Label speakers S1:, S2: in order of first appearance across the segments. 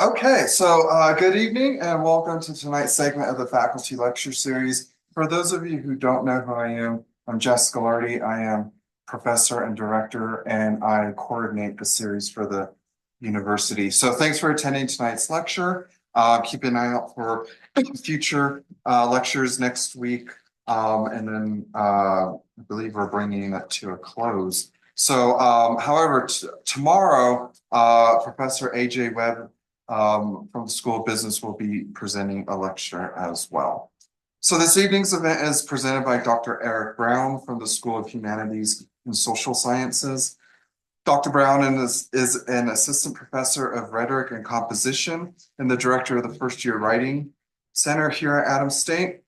S1: Okay, so good evening and welcome to tonight's segment of the faculty lecture series. For those of you who don't know who I am, I'm Jess Scalardi. I am professor and director, and I coordinate the series for the university. So thanks for attending tonight's lecture. Keep an eye out for future lectures next week. And then I believe we're bringing it to a close. So, however, tomorrow, Professor A.J. Webb from the School of Business will be presenting a lecture as well. So this evening's event is presented by Dr. Eric Brown from the School of Humanities and Social Sciences. Dr. Brown is an assistant professor of rhetoric and composition and the director of the first year writing center here at Adams State.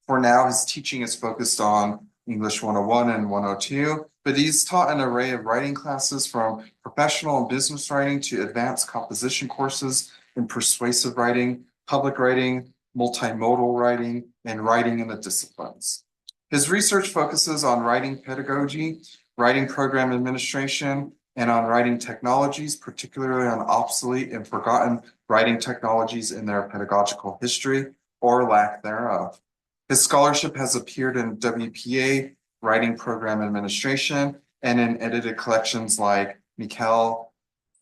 S1: For now, his teaching is focused on English 101 and 102, but he's taught an array of writing classes from professional and business writing to advanced composition courses in persuasive writing, public writing, multimodal writing, and writing in the disciplines. His research focuses on writing pedagogy, writing program administration, and on writing technologies, particularly on obsolete and forgotten writing technologies in their pedagogical history or lack thereof. His scholarship has appeared in WPA, Writing Program Administration, and in edited collections like Mikhail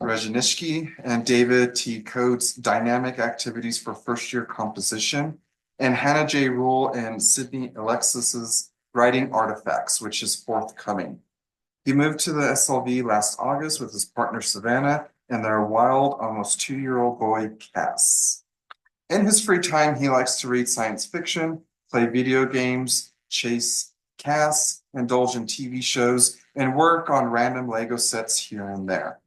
S1: Rezhnitsky and David T. Coates' Dynamic Activities for First Year Composition, and Hannah J. Rule and Sydney Alexis's Writing Artifacts, which is forthcoming. He moved to the SLV last August with his partner Savannah and their wild, almost 2-year-old boy, Cass. In his free time, he likes to read science fiction, play video games, chase Cass, indulge in TV shows, and work on random Lego sets here and there.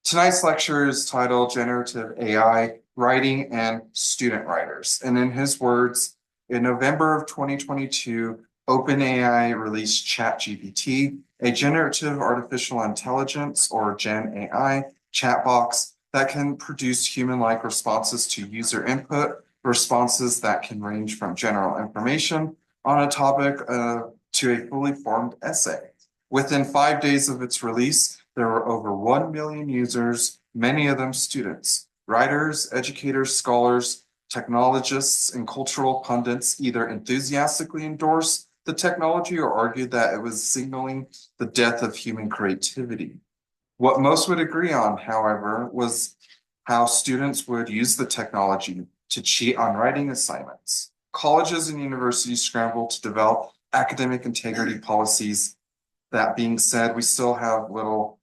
S1: Tonight's lecture is titled Generative AI, Writing and Student Writers. And in his words, in November of 2022, OpenAI released ChatGPT, a generative artificial intelligence, or Gen AI, chat box that can produce human-like responses to user input, responses that can range from general information on a topic to a fully formed essay. Within 5 days of its release, there were over 1 million users, many of them students, writers, educators, scholars, technologists, and cultural pundits either enthusiastically endorsed the technology or argued that it was signaling the death of human creativity. What most would agree on, however, was how students would use the technology to cheat on writing assignments. Colleges and universities scrambled to develop academic integrity policies. That being said, we still have little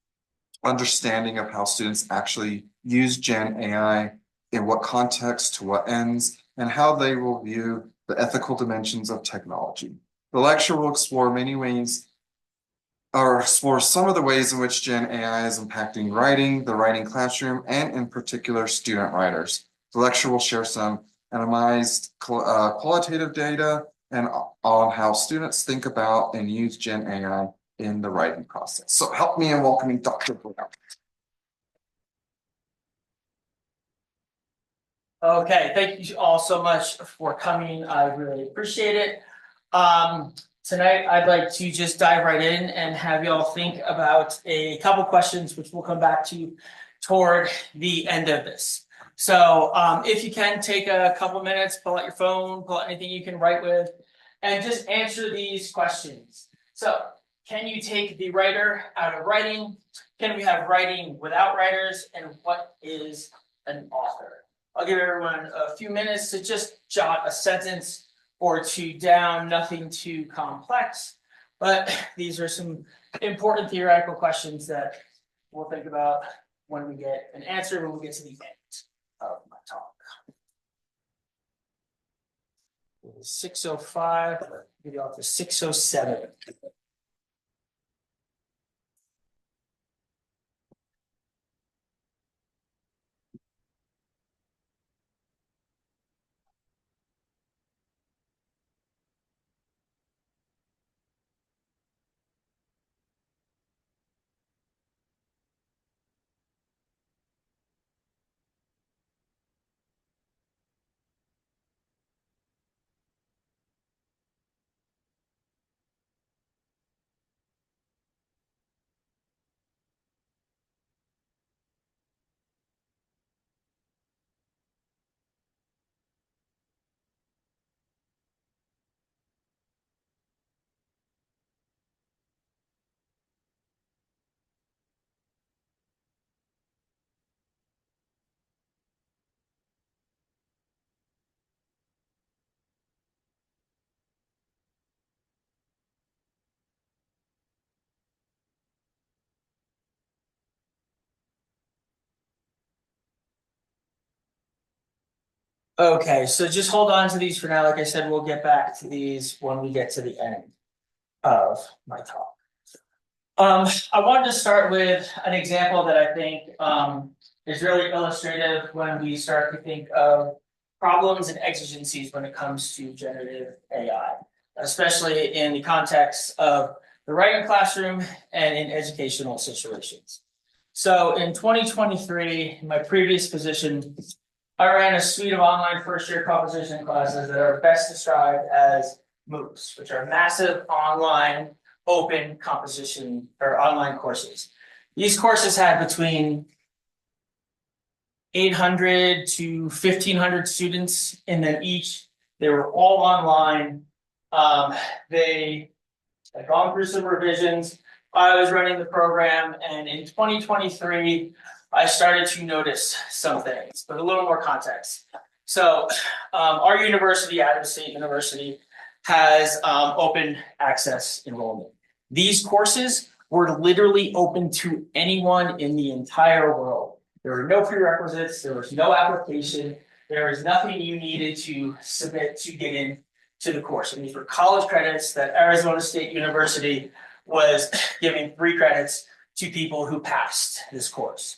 S1: understanding of how students actually use Gen AI, in what context, to what ends, and how they will view the ethical dimensions of technology. The lecture will explore many ways or explore some of the ways in which Gen AI is impacting writing, the writing classroom, and in particular, student writers. The lecture will share some anonymized qualitative data and on how students think about and use Gen AI in the writing process. So help me in welcoming Dr. Brown.
S2: Okay, thank you all so much for coming. I really appreciate it. Tonight, I'd like to just dive right in and have you all think about a couple questions, which we'll come back to toward the end of this. So if you can take a couple minutes, pull out your phone, pull out anything you can write with, and just answer these questions. So can you take the writer out of writing? Can we have writing without writers? And what is an author? I'll give everyone a few minutes to just jot a sentence or two down, nothing too complex, but these are some important theoretical questions that we'll think about when we get an answer, when we get to the end of my talk. 6:05, maybe off to 6:07. Okay, so just hold on to these for now. Like I said, we'll get back to these when we get to the end of my talk. I wanted to start with an example that I think is really illustrative when we start to think of problems and exigencies when it comes to generative AI, especially in the context of the writing classroom and in educational situations. So in 2023, in my previous position, I ran a suite of online first-year composition classes that are best described as MOOCs, which are massive online open composition or online courses. These courses had between 800 to 1,500 students in them each. They were all online. They had gone through some revisions. I was running the program, and in 2023, I started to notice some things, but a little more context. So, our university, Adams State University, has open access enrollment. These courses were literally open to anyone in the entire world. There were no prerequisites, there was no application, there was nothing you needed to submit to get in to the course. And these were college credits that Arizona State University was giving 3 credits to people who passed this course.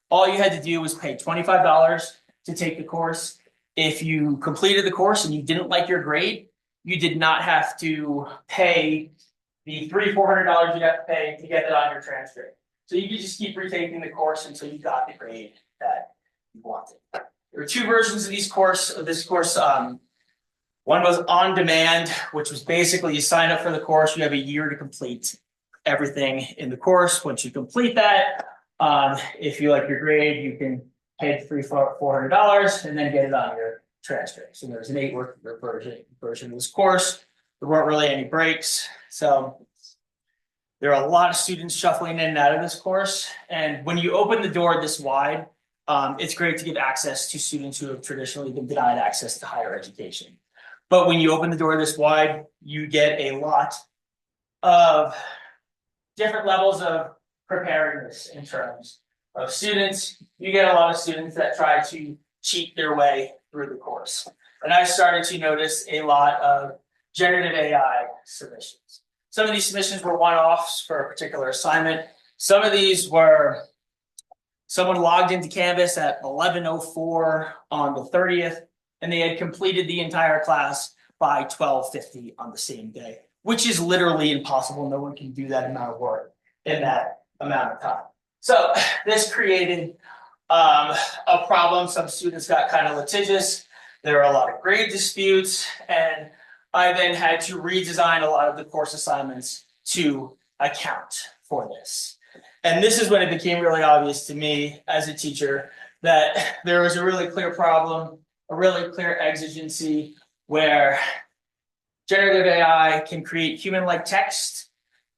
S2: All you had to do was pay $25 to take the course. If you completed the course and you didn't like your grade, you did not have to pay the $300-400 you'd have to pay to get it on your transcript. So you could just keep retaking the course until you got the grade that you wanted. There were 2 versions of this course. One was on demand, which was basically you sign up for the course, you have a year to complete everything in the course. Once you complete that, if you like your grade, you can pay the $300-400 and then get it on your transcript. So there's an 8-week version of this course. There weren't really any breaks. So there are a lot of students shuffling in and out of this course. And when you open the door this wide, it's great to give access to students who have traditionally been denied access to higher education. But when you open the door this wide, you get a lot of different levels of preparedness in terms of students. You get a lot of students that try to cheat their way through the course. And I started to notice a lot of generative AI submissions. Some of these submissions were one-offs for a particular assignment. Some of these were someone logged into Canvas at 11:04 on the 30th, and they had completed the entire class by 12:50 on the same day, which is literally impossible. No one can do that amount of work in that amount of time. So this created a problem. Some students got kind of litigious. There were a lot of grade disputes, and I then had to redesign a lot of the course assignments to account for this. And this is when it became really obvious to me as a teacher that there was a really clear problem, a really clear exigency where generative AI can create human-like text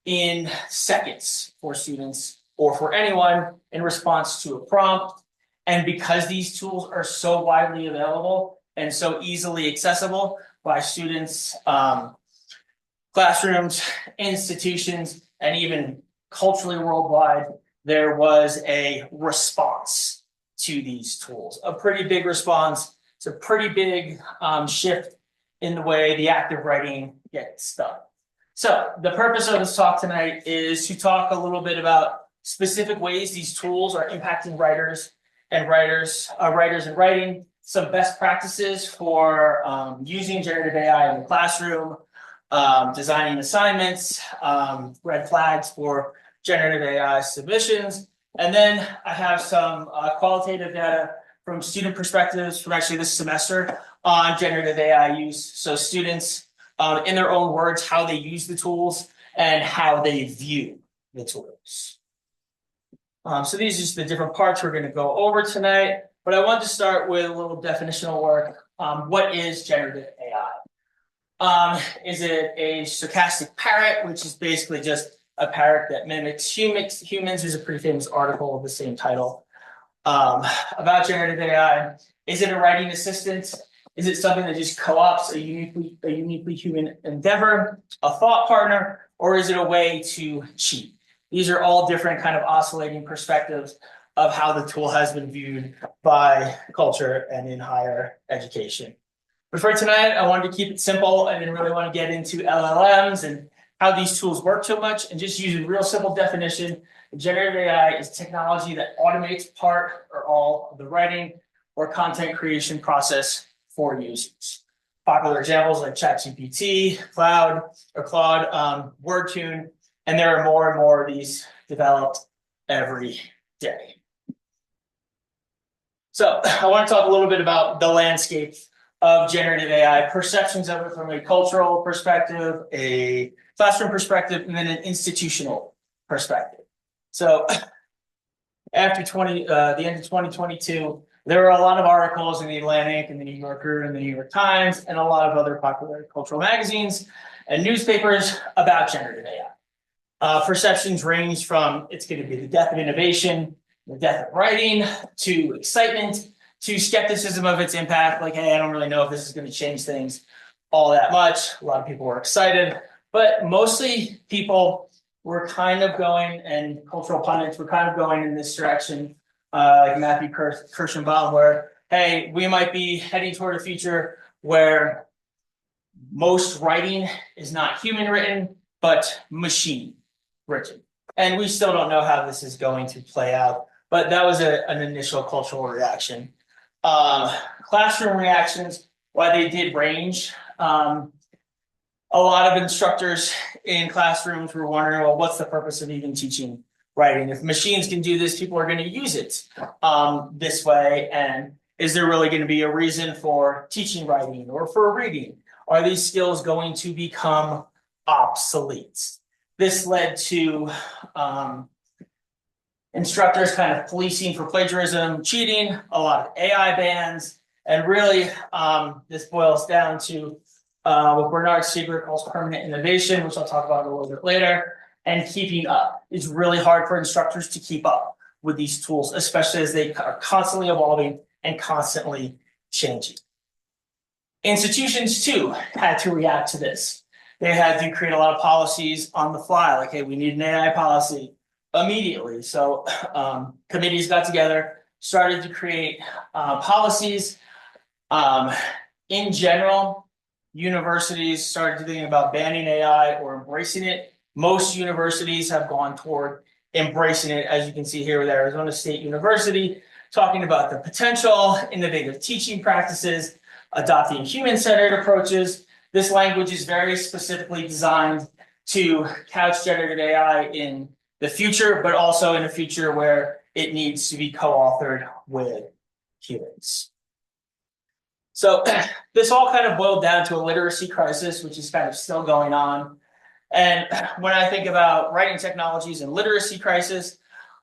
S2: in seconds for students or for anyone in response to a prompt. And because these tools are so widely available and so easily accessible by students, classrooms, institutions, and even culturally worldwide, there was a response to these tools, a pretty big response. It's a pretty big shift in the way the active writing gets done. So the purpose of this talk tonight is to talk a little bit about specific ways these tools are impacting writers and writing, some best practices for using generative AI in the classroom, designing assignments, red flags for generative AI submissions, and then I have some qualitative data from student perspectives from actually this semester on generative AI use. So students, in their own words, how they use the tools and how they view the tools. So these are just the different parts we're going to go over tonight, but I want to start with a little definitional work. What is generative AI? Is it a stochastic parrot, which is basically just a parrot that mimics humans? There's a pretty famous article of the same title about generative AI. Is it a writing assistant? Is it something that just co-opts a uniquely human endeavor, a thought partner, or is it a way to cheat? These are all different kind of oscillating perspectives of how the tool has been viewed by culture and in higher education. But for tonight, I wanted to keep it simple. I didn't really want to get into LLMs and how these tools work too much, and just use a real simple definition. Generative AI is technology that automates part or all of the writing or content creation process for users. Popular examples like ChatGPT, Claude, WordTune, and there are more and more of these developed every day. So I want to talk a little bit about the landscape of generative AI, perceptions of it from a cultural perspective, a classroom perspective, and then an institutional perspective. So after the end of 2022, there were a lot of articles in the Atlantic and the New Yorker and the New York Times and a lot of other popular cultural magazines and newspapers about generative AI. Perceptions range from it's going to be the death of innovation, the death of writing, to excitement, to skepticism of its impact. Like, hey, I don't really know if this is going to change things all that much. A lot of people were excited, but mostly people were kind of going, and cultural pundits were kind of going in this direction, like Matthew Kirschenbaum, where, hey, we might be heading toward a future where most writing is not human written, but machine written. And we still don't know how this is going to play out, but that was an initial cultural reaction. Classroom reactions, why they did range. A lot of instructors in classrooms were wondering, well, what's the purpose of even teaching writing? If machines can do this, people are going to use it this way. And is there really going to be a reason for teaching writing or for reading? Are these skills going to become obsolete? This led to instructors kind of policing for plagiarism, cheating, a lot of AI bans, and really this boils down to what Bernard Stiegler calls permanent innovation, which I'll talk about a little bit later, and keeping up. It's really hard for instructors to keep up with these tools, especially as they are constantly evolving and constantly changing. Institutions, too, had to react to this. They had to create a lot of policies on the fly, like, hey, we need an AI policy immediately. So committees got together, started to create policies. In general, universities started thinking about banning AI or embracing it. Most universities have gone toward embracing it, as you can see here with Arizona State University, talking about the potential, innovative teaching practices, adopting human-centered approaches. This language is very specifically designed to couch generative AI in the future, but also in a future where it needs to be co-authored with humans. So this all kind of boiled down to a literacy crisis, which is kind of still going on. And when I think about writing technologies and literacy crisis,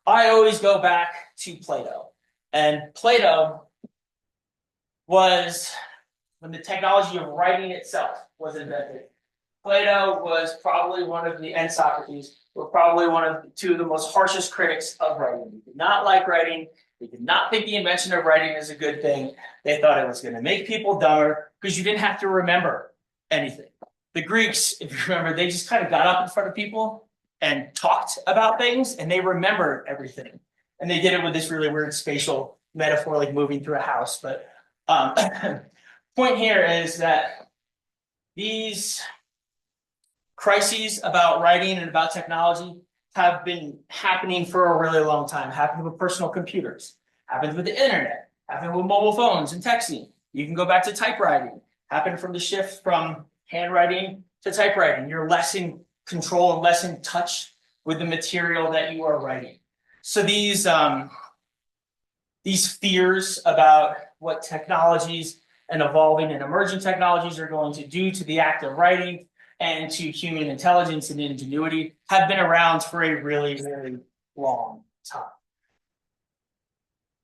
S2: I always go back to Plato. And Plato was, when the technology of writing itself was invented, Plato was probably one of the, and Socrates, were probably one of two of the most harshest critics of writing. They did not like writing. They did not think the invention of writing is a good thing. They thought it was going to make people dumber because you didn't have to remember anything. The Greeks, if you remember, they just kind of got up in front of people and talked about things, and they remembered everything. And they did it with this really weird spatial metaphor, like moving through a house. But point here is that these crises about writing and about technology have been happening for a really long time. Happened with personal computers, happened with the internet, happened with mobile phones and texting. You can go back to typewriting. Happened from the shift from handwriting to typewriting. You're less in control and less in touch with the material that you are writing. So these fears about what technologies and evolving and emerging technologies are going to do to the act of writing and to human intelligence and ingenuity have been around for a really, really long time.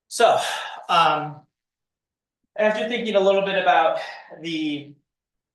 S2: So after thinking a little bit about the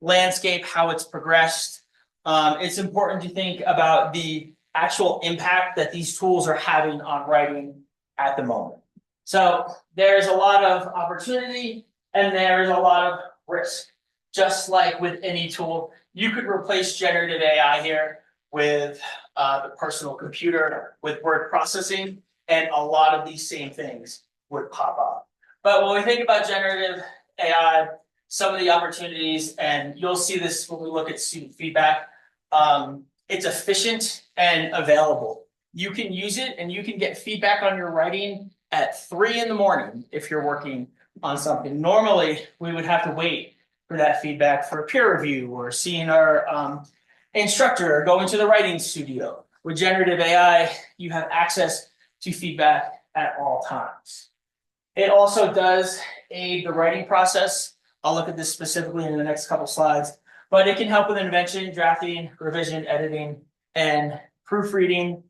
S2: landscape, how it's progressed, it's important to think about the actual impact that these tools are having on writing at the moment. So there's a lot of opportunity and there's a lot of risk. Just like with any tool, you could replace generative AI here with the personal computer with word processing. and a lot of these same things would pop up. But when we think about generative AI, some of the opportunities, and you'll see this when we look at student feedback, it's efficient and available. You can use it and you can get feedback on your writing at 3 in the morning if you're working on something. Normally, we would have to wait for that feedback for a peer review or seeing our instructor or going to the writing studio. With generative AI, you have access to feedback at all times. It also does aid the writing process. I'll look at this specifically in the next couple slides, but it can help with invention, drafting, revision, editing, and proofreading.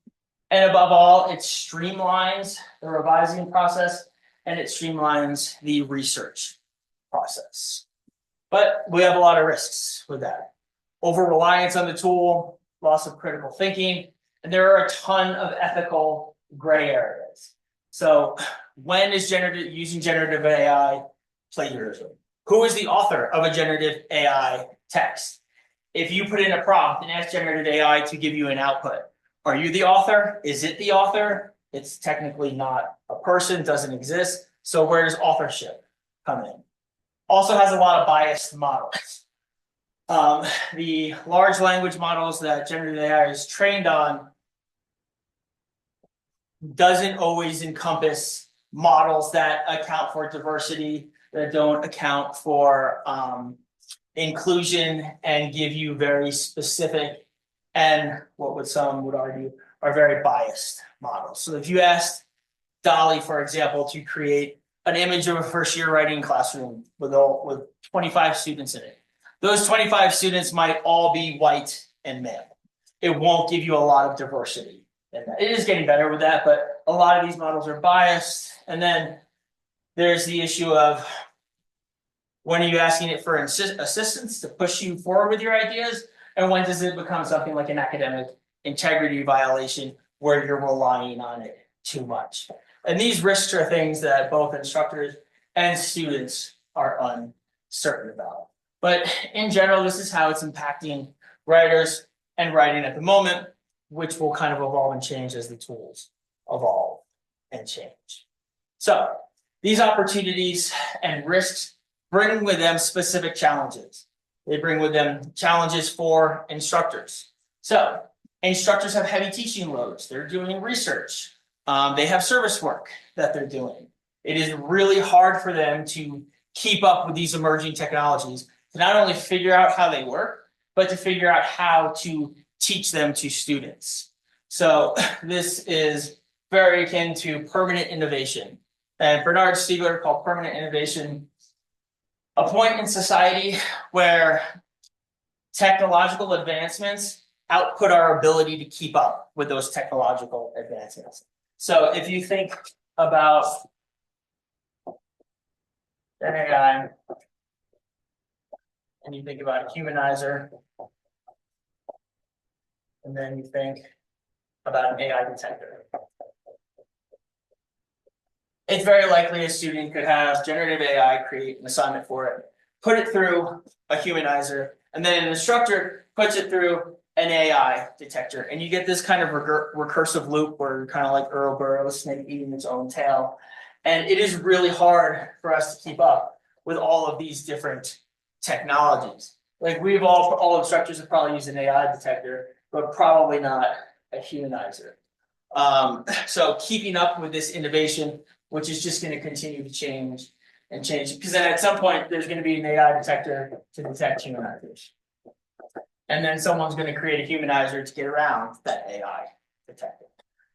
S2: And above all, it streamlines the revising process and it streamlines the research process. But we have a lot of risks with that. Over-reliance on the tool, loss of critical thinking, and there are a ton of ethical gray areas. So when is using generative AI plagiarism? Who is the author of a generative AI text? If you put in a prompt and ask generative AI to give you an output, are you the author? Is it the author? It's technically not a person, doesn't exist. So where does authorship come in? Also has a lot of biased models. The large language models that generative AI is trained on doesn't always encompass models that account for diversity, that don't account for inclusion and give you very specific and what some would argue are very biased models. So if you asked Dolly, for example, to create an image of a first-year writing classroom with 25 students in it, those 25 students might all be white and male. It won't give you a lot of diversity. It is getting better with that, but a lot of these models are biased. And then there's the issue of when are you asking it for assistance to push you forward with your ideas, and when does it become something like an academic integrity violation where you're relying on it too much? And these risks are things that both instructors and students are uncertain about. But in general, this is how it's impacting writers and writing at the moment, which will kind of evolve and change as the tools evolve and change. So these opportunities and risks bring with them specific challenges. They bring with them challenges for instructors. So instructors have heavy teaching loads. They're doing research. They have service work that they're doing. It is really hard for them to keep up with these emerging technologies, to not only figure out how they work, but to figure out how to teach them to students. So this is very akin to permanent innovation. And Bernard Stiegler called permanent innovation a point in society where technological advancements output our ability to keep up with those technological advancements. So if you think about AI and you think about a humanizer, and then you think about an AI detector, it's very likely a student could have generative AI create an assignment for it, put it through a humanizer, and then an instructor puts it through an AI detector. And you get this kind of recursive loop where you're kind of like Ouroboros, snake eating its own tail. And it is really hard for us to keep up with all of these different technologies. Like all instructors have probably used an AI detector, but probably not a humanizer. So keeping up with this innovation, which is just going to continue to change and change, because then at some point there's going to be an AI detector to detect humanizers. And then someone's going to create a humanizer to get around that AI detector.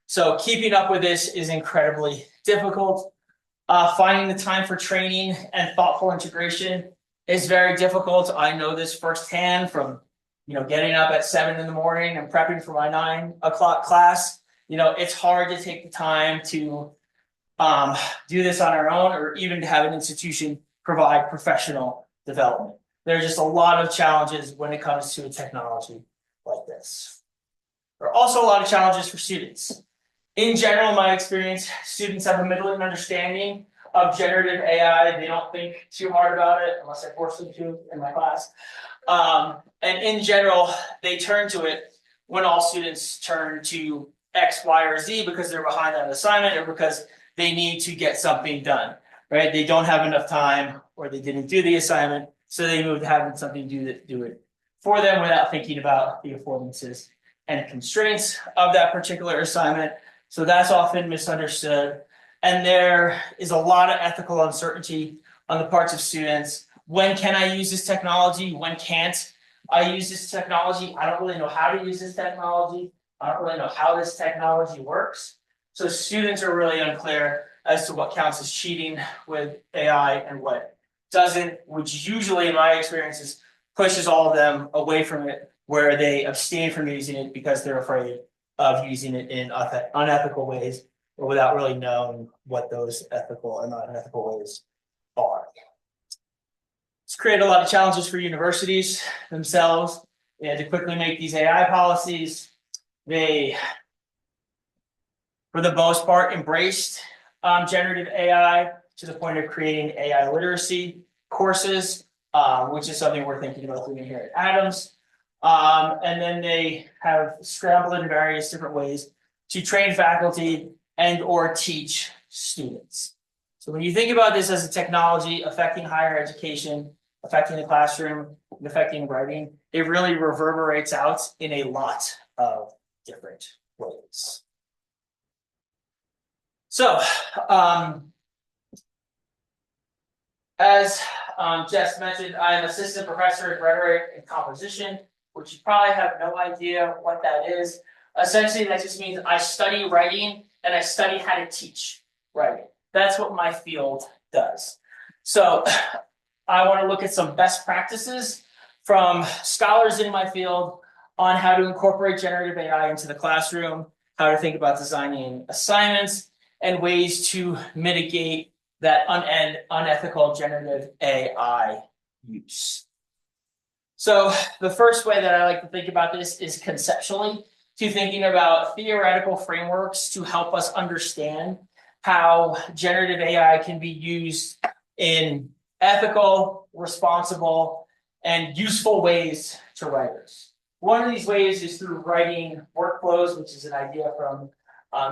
S2: So keeping up with this is incredibly difficult. Finding the time for training and thoughtful integration is very difficult. I know this firsthand from getting up at 7 in the morning and prepping for my 9 o'clock class. It's hard to take the time to do this on our own, or even to have an institution provide professional development. There are just a lot of challenges when it comes to a technology like this. There are also a lot of challenges for students. In general, in my experience, students have a middling understanding of generative AI. They don't think too hard about it unless I force them to in my class. And in general, they turn to it when all students turn to X, Y, or Z because they're behind on an assignment or because they need to get something done, right? They don't have enough time or they didn't do the assignment, so they move to having something do it for them without thinking about the affordances and constraints of that particular assignment. So that's often misunderstood. And there is a lot of ethical uncertainty on the parts of students. When can I use this technology? When can't I use this technology? I don't really know how to use this technology. I don't really know how this technology works. So students are really unclear as to what counts as cheating with AI and what doesn't, which usually in my experiences pushes all of them away from it, where they abstain from using it because they're afraid of using it in unethical ways or without really knowing what those ethical and unethical ways are. It's created a lot of challenges for universities themselves. They had to quickly make these AI policies. They, for the most part, embraced generative AI to the point of creating AI literacy courses, which is something we're thinking about doing here at Adams. And then they have scrambled in various different ways to train faculty and or teach students. So when you think about this as a technology affecting higher education, affecting the classroom, and affecting writing, it really reverberates out in a lot of different ways. So, as Jess mentioned, I am assistant professor in rhetoric and composition, which you probably have no idea what that is. Essentially, that just means I study writing and I study how to teach writing. That's what my field does. So I want to look at some best practices from scholars in my field on how to incorporate generative AI into the classroom, how to think about designing assignments, and ways to mitigate that unethical generative AI use. So the first way that I like to think about this is conceptually, to thinking about theoretical frameworks to help us understand how generative AI can be used in ethical, responsible, and useful ways to writers. One of these ways is through writing workflows, which is an idea from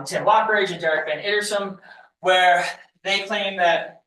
S2: Tim Lockridge and Derek Van Ittersum, where they claim that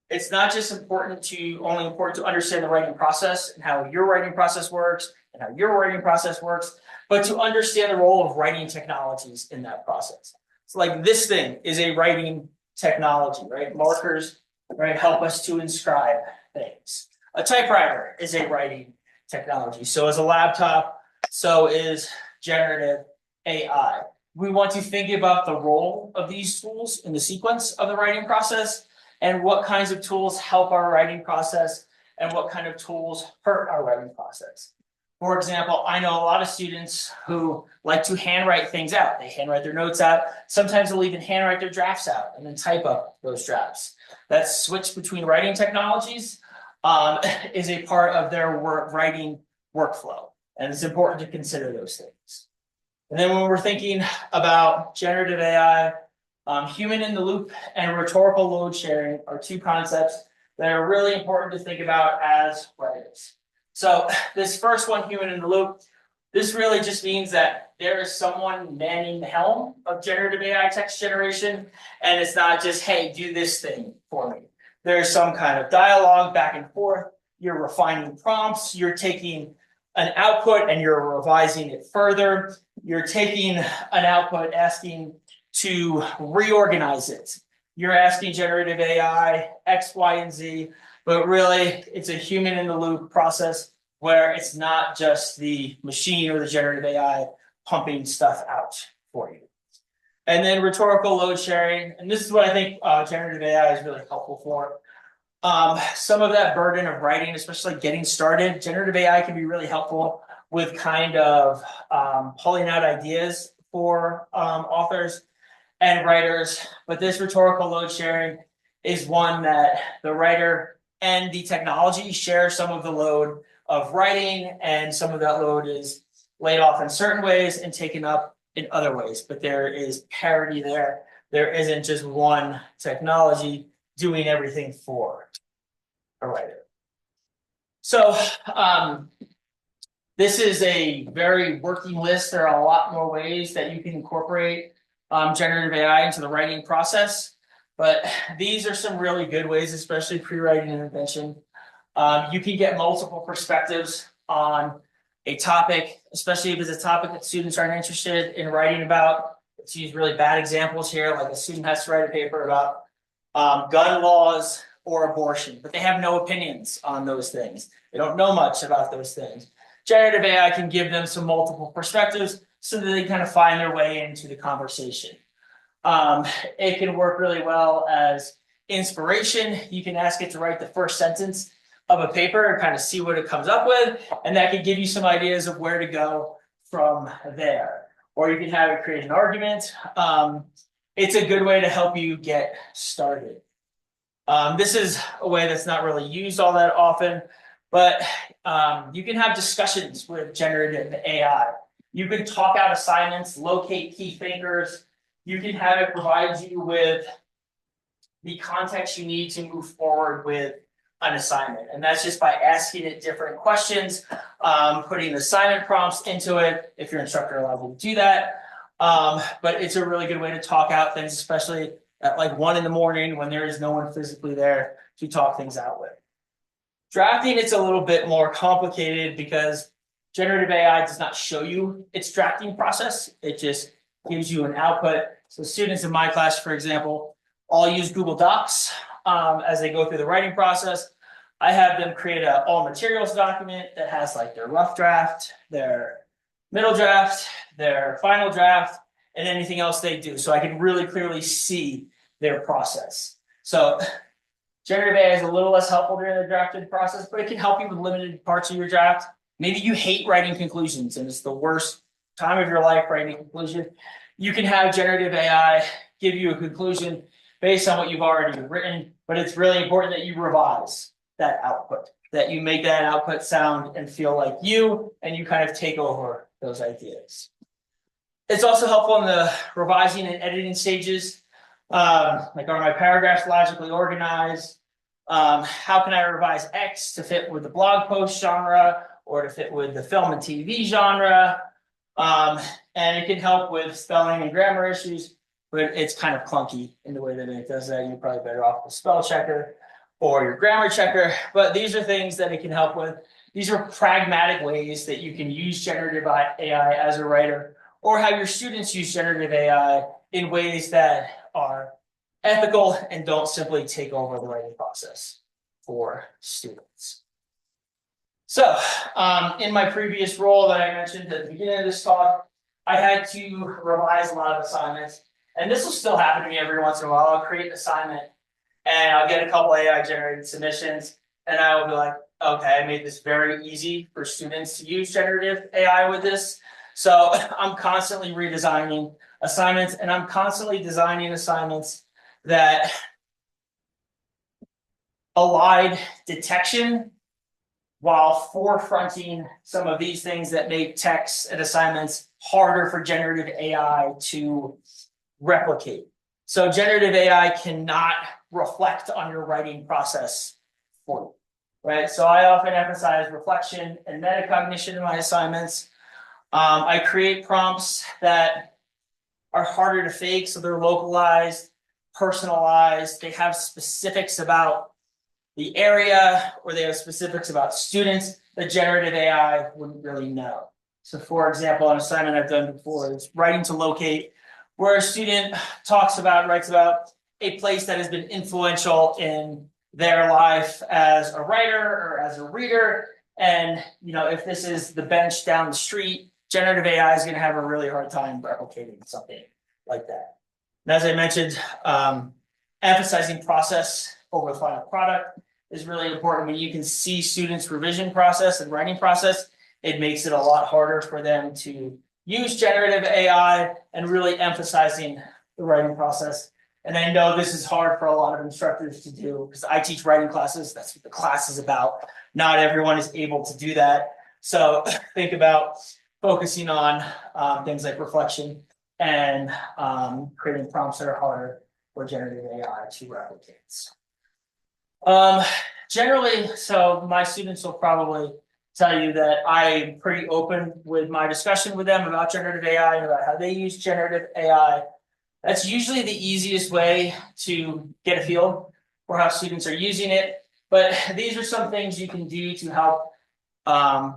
S2: it's not just important to understand the writing process and how your writing process works and how your writing process works, but to understand the role of writing technologies in that process. So like this thing is a writing technology, right? Markers, right, help us to inscribe things. A typewriter is a writing technology. So is a laptop, so is generative AI. We want to think about the role of these tools in the sequence of the writing process and what kinds of tools help our writing process and what kind of tools hurt our writing process. For example, I know a lot of students who like to handwrite things out. They handwrite their notes out. Sometimes they'll even handwrite their drafts out and then type up those drafts. That switch between writing technologies is a part of their writing workflow. And it's important to consider those things. And then when we're thinking about generative AI, human in the loop and rhetorical load sharing are two concepts that are really important to think about as writers. So this first one, human in the loop, this really just means that there is someone manning the helm of generative AI text generation, and it's not just, hey, do this thing for me. There's some kind of dialogue back and forth. You're refining prompts. You're taking an output and you're revising it further. You're taking an output, asking to reorganize it. You're asking generative AI X, Y, and Z, but really it's a human in the loop process where it's not just the machine or the generative AI pumping stuff out for you. And then rhetorical load sharing, and this is what I think generative AI is really helpful for. Some of that burden of writing, especially getting started, generative AI can be really helpful with kind of pulling out ideas for authors and writers. But this rhetorical load sharing is one that the writer and the technology share some of the load of writing, and some of that load is laid off in certain ways and taken up in other ways. But there is parity there. There isn't just one technology doing everything for a writer. So This is a very working list. There are a lot more ways that you can incorporate generative AI into the writing process, but these are some really good ways, especially pre-writing intervention. You can get multiple perspectives on a topic, especially if it's a topic that students aren't interested in writing about. Let's use really bad examples here, like a student has to write a paper about gun laws or abortion, but they have no opinions on those things. They don't know much about those things. Generative AI can give them some multiple perspectives so that they kind of find their way into the conversation. It can work really well as inspiration. You can ask it to write the first sentence of a paper and kind of see what it comes up with, and that can give you some ideas of where to go from there. Or you can have it create an argument. It's a good way to help you get started. This is a way that's not really used all that often, but you can have discussions with generative AI. You can talk out assignments, locate key thinkers. You can have it provide you with the context you need to move forward with an assignment. And that's just by asking it different questions, putting assignment prompts into it, if your instructor allows you to do that. But it's a really good way to talk out things, especially at like 1 a.m. when there is no one physically there to talk things out with. Drafting, it's a little bit more complicated because generative AI does not show you its drafting process. It just gives you an output. So students in my class, for example, all use Google Docs as they go through the writing process. I have them create an all materials document that has like their rough draft, their middle draft, their final draft, and anything else they do. So I can really clearly see their process. So generative AI is a little less helpful during the drafting process, but it can help you with limited parts of your draft. Maybe you hate writing conclusions and it's the worst time of your life writing a conclusion. You can have generative AI give you a conclusion based on what you've already written, but it's really important that you revise that output, that you make that output sound and feel like you, and you kind of take over those ideas. It's also helpful in the revising and editing stages. Like, are my paragraphs logically organized? How can I revise X to fit with the blog post genre or to fit with the film and TV genre? And it can help with spelling and grammar issues, but it's kind of clunky in the way that it does that. You're probably better off with spell checker or your grammar checker, but these are things that it can help with. These are pragmatic ways that you can use generative AI as a writer, or have your students use generative AI in ways that are ethical and don't simply take over the writing process for students. So in my previous role that I mentioned at the beginning of this talk, I had to revise a lot of assignments. And this will still happen to me every once in a while. I'll create an assignment and I'll get a couple AI generated submissions. And I will be like, okay, I made this very easy for students to use generative AI with this. So I'm constantly redesigning assignments, and I'm constantly designing assignments that elide detection while forefronting some of these things that make texts and assignments harder for generative AI to replicate. So generative AI cannot reflect on your writing process for you, right? So I often emphasize reflection and metacognition in my assignments. I create prompts that are harder to fake, so they're localized, personalized. They have specifics about the area, or they have specifics about students that generative AI wouldn't really know. So for example, an assignment I've done before is writing to locate, where a student writes about a place that has been influential in their life as a writer or as a reader. And if this is the bench down the street, generative AI is going to have a really hard time replicating something like that. And as I mentioned, emphasizing process over the final product is really important. When you can see students' revision process and writing process, it makes it a lot harder for them to use generative AI and really emphasizing the writing process. And I know this is hard for a lot of instructors to do because I teach writing classes. That's what the class is about. Not everyone is able to do that. So think about focusing on things like reflection and creating prompts that are harder for generative AI to replicate. Generally, so my students will probably tell you that I'm pretty open with my discussion with them about generative AI and about how they use generative AI. That's usually the easiest way to get a feel for how students are using it. But these are some things you can do to help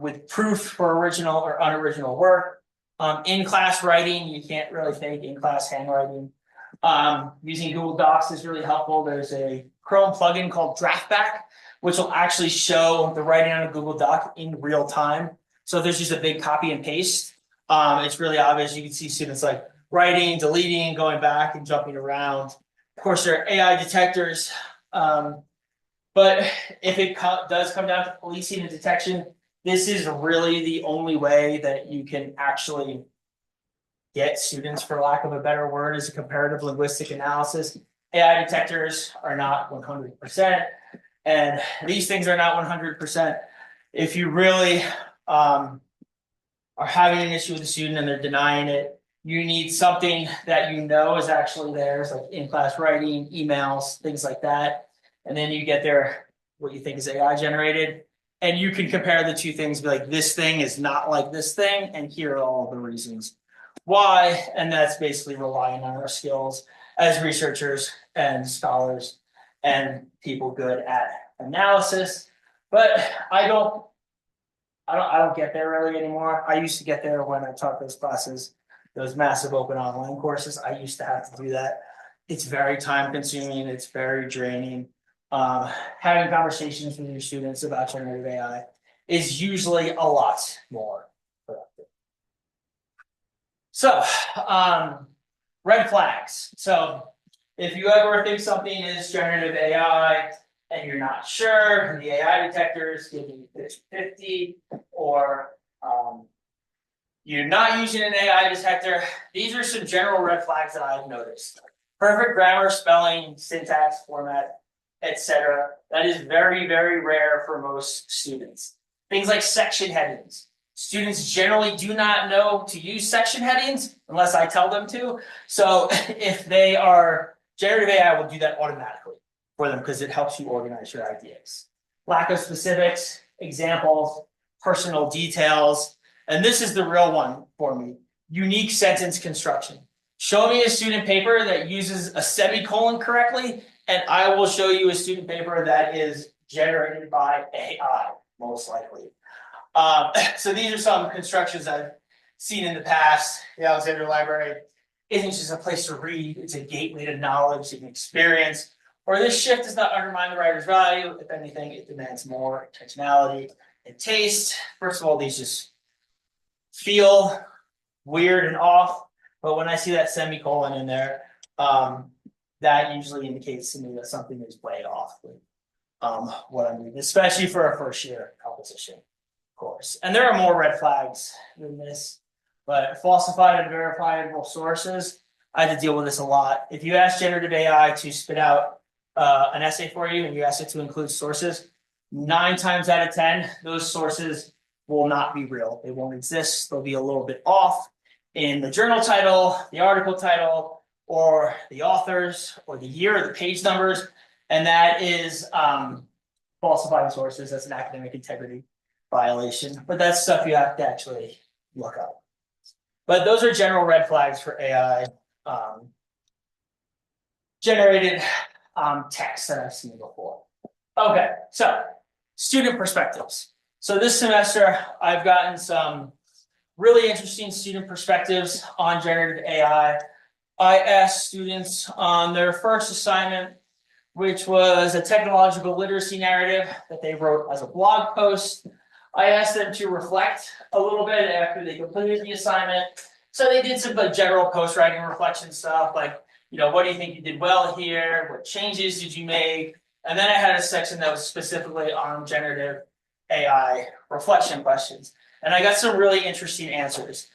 S2: with proof for original or unoriginal work. In-class writing, you can't really fake in-class handwriting. Using Google Docs is really helpful. There's a Chrome plugin called Draftback, which will actually show the writing on a Google Doc in real time. So if there's just a big copy and paste, it's really obvious. You can see students like writing, deleting, going back and jumping around. Of course, there are AI detectors. But if it does come down to policing and detection, this is really the only way that you can actually get students, for lack of a better word, is a comparative linguistic analysis. AI detectors are not 100%, and these things are not 100%. If you really are having an issue with a student and they're denying it, you need something that you know is actually theirs, like in-class writing, emails, things like that. And then you get their what you think is AI generated, and you can compare the two things, be like, this thing is not like this thing, and here are all the reasons why. And that's basically relying on our skills as researchers and scholars and people good at analysis. But I don't get there really anymore. I used to get there when I taught those classes, those massive open online courses. I used to have to do that. It's very time consuming. It's very draining. Having conversations with your students about generative AI is usually a lot more productive. So, red flags. So, if you ever think something is generative AI and you're not sure, the AI detectors give you 50, or you're not using an AI detector, these are some general red flags that I've noticed. Perfect grammar, spelling, syntax, format, etc. That is very, very rare for most students. Things like section headings. Students generally do not know to use section headings unless I tell them to. So if they are, generative AI will do that automatically for them because it helps you organize your ideas. Lack of specifics, examples, personal details, and this is the real one for me. Unique sentence construction. Show me a student paper that uses a semicolon correctly, and I will show you a student paper that is generated by AI, most likely. So these are some constructions I've seen in the past. The Alexander Library isn't just a place to read, it's a gateway to knowledge and experience. Or this shift does not undermine the writer's value. If anything, it demands more intentionality and taste. First of all, these just feel weird and off. But when I see that semicolon in there, that usually indicates to me that something is way off with what I'm reading, especially for a first year composition course. And there are more red flags than this, but falsified and verifiable sources, I had to deal with this a lot. If you ask generative AI to spit out an essay for you and you ask it to include sources, 9 times out of 10, those sources will not be real. They won't exist. They'll be a little bit off in the journal title, the article title, or the authors, or the year, or the page numbers. And that is falsifying sources. That's an academic integrity violation. But that's stuff you have to actually look up. But those are general red flags for AI generated text that I've seen before. Okay, so student perspectives. So this semester, I've gotten some really interesting student perspectives on generative AI. I asked students on their first assignment, which was a technological literacy narrative that they wrote as a blog post. I asked them to reflect a little bit after they completed the assignment. So they did some general post-writing reflection stuff, like, what do you think you did well here? What changes did you make? And then I had a section that was specifically on generative AI reflection questions. And I got some really interesting answers.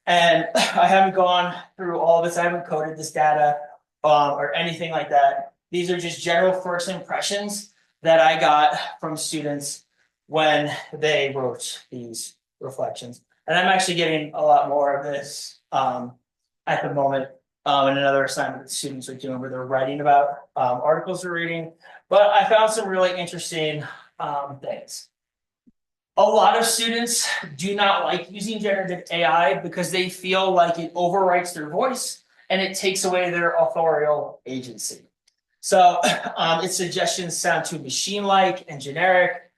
S2: And I haven't gone through all of this. I haven't coded this data or anything like that. These are just general first impressions that I got from students when they wrote these reflections. And I'm actually getting a lot more of this at the moment in another assignment that students are doing where they're writing about articles they're reading. But I found some really interesting things. A lot of students do not like using generative AI because they feel like it overwrites their voice and it takes away their authorial agency. So its suggestions sound too machine-like and generic.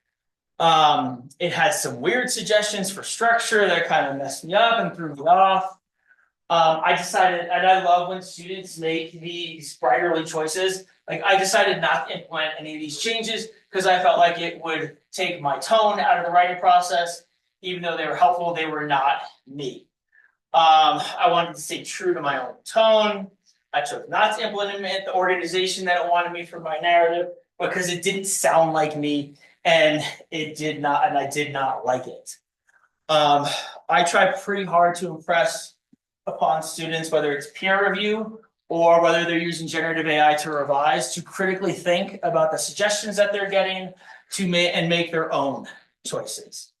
S2: It has some weird suggestions for structure that kind of messed me up and threw me off. I decided, and I love when students make these writerly choices. Like I decided not to implement any of these changes because I felt like it would take my tone out of the writing process. Even though they were helpful, they were not me. I wanted to stay true to my own tone. I chose not to implement the organization that it wanted me for my narrative because it didn't sound like me and it did not, and I did not like it. I try pretty hard to impress upon students, whether it's peer review or whether they're using generative AI to revise, to critically think about the suggestions that they're getting and make their own choices.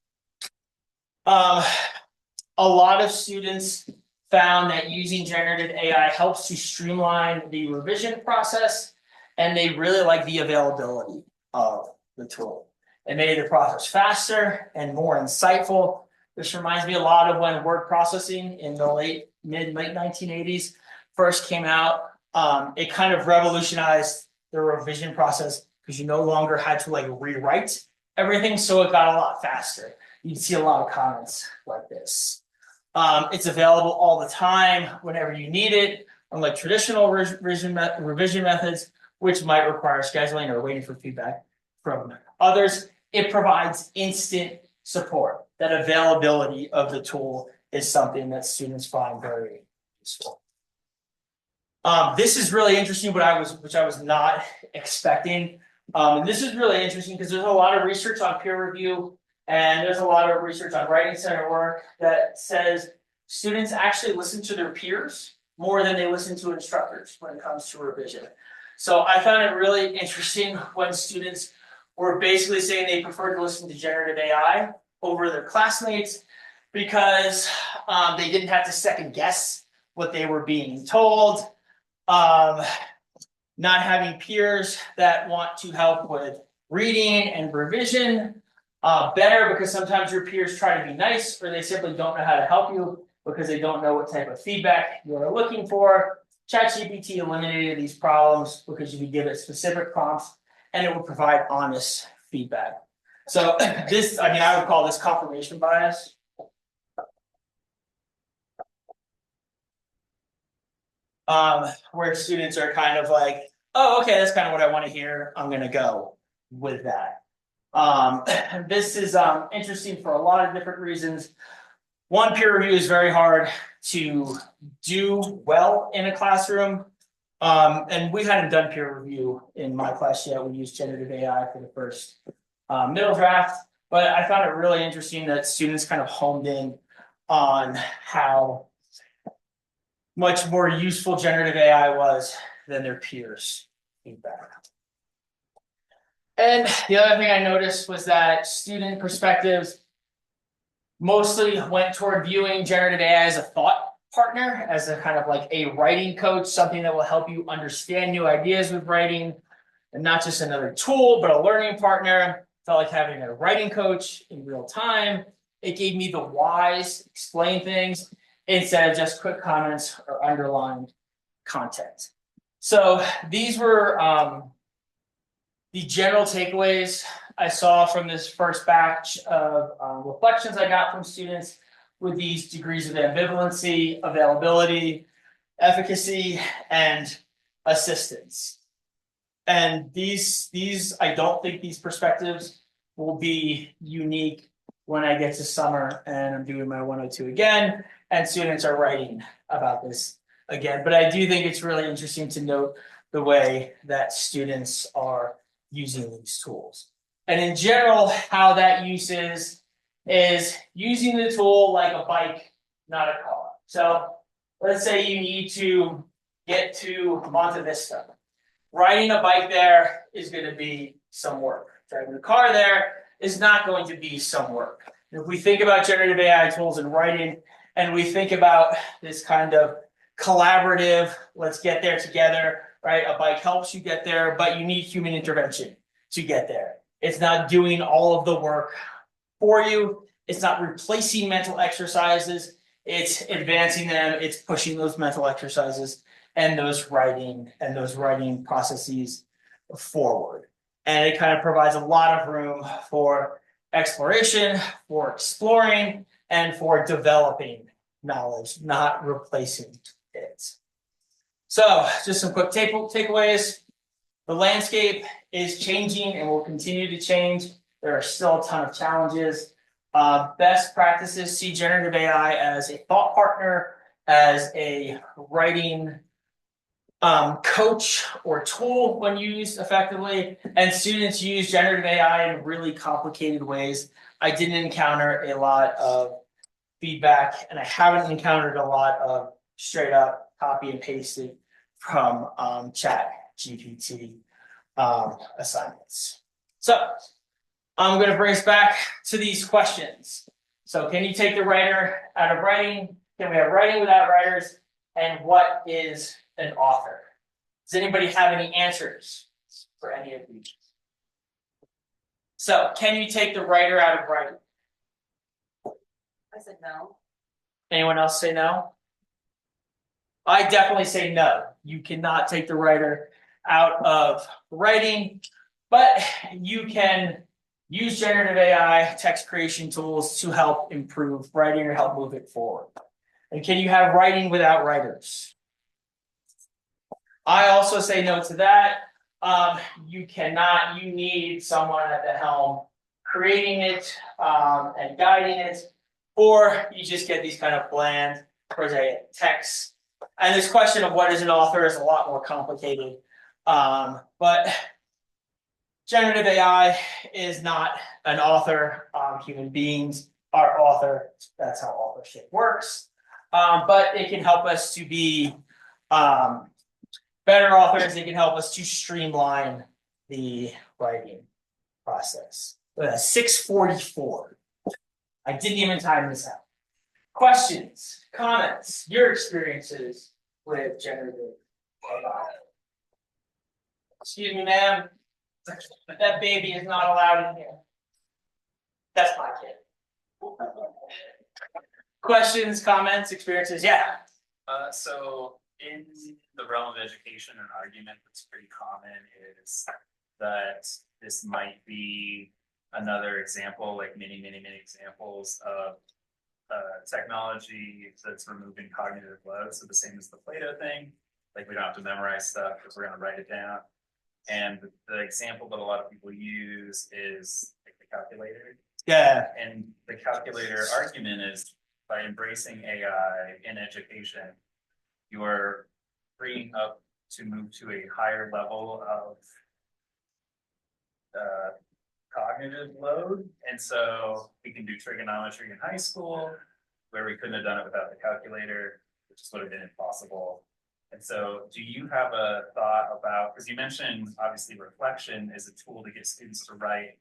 S2: A lot of students found that using generative AI helps to streamline the revision process, and they really like the availability of the tool. It made the process faster and more insightful. This reminds me a lot of when word processing in the mid 1980s first came out. It kind of revolutionized the revision process because you no longer had to like rewrite everything, so it got a lot faster. You'd see a lot of comments like this. It's available all the time whenever you need it, unlike traditional revision methods, which might require scheduling or waiting for feedback from others. It provides instant support. That availability of the tool is something that students find very useful. This is really interesting, which I was not expecting. And this is really interesting because there's a lot of research on peer review and there's a lot of research on writing center work that says students actually listen to their peers more than they listen to instructors when it comes to revision. So I found it really interesting when students were basically saying they prefer to listen to generative AI over their classmates because they didn't have to second guess what they were being told. Not having peers that want to help with reading and revision. Better because sometimes your peers try to be nice or they simply don't know how to help you because they don't know what type of feedback you're looking for. ChatGPT eliminated these problems because you could give it specific prompts and it would provide honest feedback. So this, I would call this confirmation bias. Where students are kind of like, oh, okay, that's kind of what I want to hear. I'm going to go with that. This is interesting for a lot of different reasons. One, peer review is very hard to do well in a classroom. And we hadn't done peer review in my class yet. We used generative AI for the first middle draft, but I found it really interesting that students kind of honed in on how much more useful generative AI was than their peers' feedback. And the other thing I noticed was that student perspectives mostly went toward viewing generative AI as a thought partner, as a kind of like a writing coach, something that will help you understand new ideas with writing, and not just another tool, but a learning partner. Felt like having a writing coach in real time. It gave me the whys, explain things, instead of just quick comments or underlined content. So these were the general takeaways I saw from this first batch of reflections I got from students with these degrees of ambivalency, availability, efficacy, and assistance. And these, I don't think these perspectives will be unique when I get to summer and I'm doing my 102 again, and students are writing about this again. But I do think it's really interesting to note the way that students are using these tools. And in general, how that use is using the tool like a bike, not a car. So let's say you need to get to Monte Vista. Riding a bike there is going to be some work. Driving a car there is not going to be some work. If we think about generative AI tools in writing, and we think about this kind of collaborative, let's get there together, right? A bike helps you get there, but you need human intervention to get there. It's not doing all of the work for you. It's not replacing mental exercises. It's advancing them. It's pushing those mental exercises and those writing processes forward. And it kind of provides a lot of room for exploration, for exploring, and for developing knowledge, not replacing it. So just some quick takeaways. The landscape is changing and will continue to change. There are still a ton of challenges. Best practices see generative AI as a thought partner, as a writing coach or tool when used effectively, and students use generative AI in really complicated ways. I didn't encounter a lot of feedback, and I haven't encountered a lot of straight up copy and pasted from chat GPT assignments. So I'm going to bring us back to these questions. So can you take the writer out of writing? Can we have writing without writers? And what is an author? Does anybody have any answers for any of these? So can you take the writer out of writing?
S3: I said no.
S2: Anyone else say no? I definitely say no. You cannot take the writer out of writing, but you can use generative AI text creation tools to help improve writing or help move it forward. And can you have writing without writers? I also say no to that. You cannot, you need someone at the helm creating it and guiding it, or you just get these kind of bland prosaic texts. And this question of what is an author is a lot more complicated. But generative AI is not an author. Human beings are author. That's how authorship works. But it can help us to be better authors. It can help us to streamline the writing process. 6:44. I didn't even time this out. Questions, comments, your experiences with generative AI. Excuse me, ma'am, but that baby is not allowed in here. That's my kid. Questions, comments, experiences? Yeah.
S4: So in the realm of education, an argument that's pretty common is that this might be another example, like many examples of technology that's removing cognitive load. So the same as the Plato thing, like we don't have to memorize stuff because we're going to write it down. And the example that a lot of people use is like the calculator.
S2: Yeah.
S4: And the calculator argument is by embracing AI in education, you're freeing up to move to a higher level of cognitive load. And so we can do trigonometry in high school where we couldn't have done it without the calculator, which would have been impossible. And so do you have a thought about, because you mentioned obviously reflection is a tool to get students to write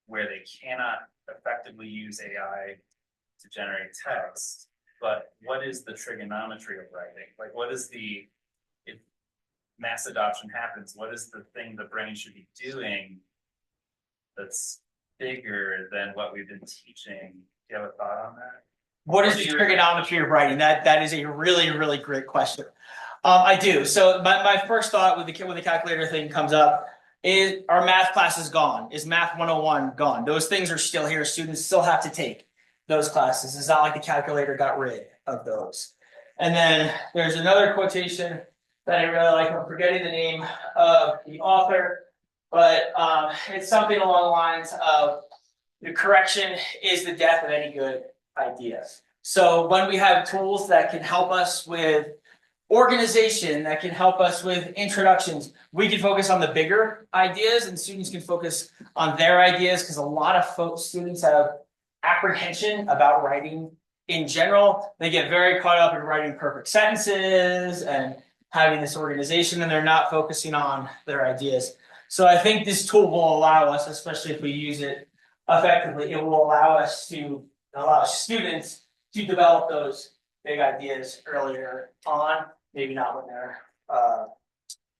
S4: where they cannot effectively use AI to generate text, but what is the trigonometry of writing? Like what is the, if mass adoption happens, what is the thing the brain should be doing that's bigger than what we've been teaching? Do you have a thought on that?
S2: What is the trigonometry of writing? That is a really great question. I do. So my first thought with the calculator thing comes up is, are math classes gone? Is math 101 gone? Those things are still here. Students still have to take those classes. It's not like the calculator got rid of those. And then there's another quotation that I really like. I'm forgetting the name of the author, but it's something along the lines of the correction is the death of any good idea. So when we have tools that can help us with organization, that can help us with introductions, we can focus on the bigger ideas and students can focus on their ideas, because a lot of students have apprehension about writing in general. They get very caught up in writing perfect sentences and having this organization, and they're not focusing on their ideas. So I think this tool will allow us, especially if we use it effectively, it will allow students to develop those big ideas earlier on, maybe not when they're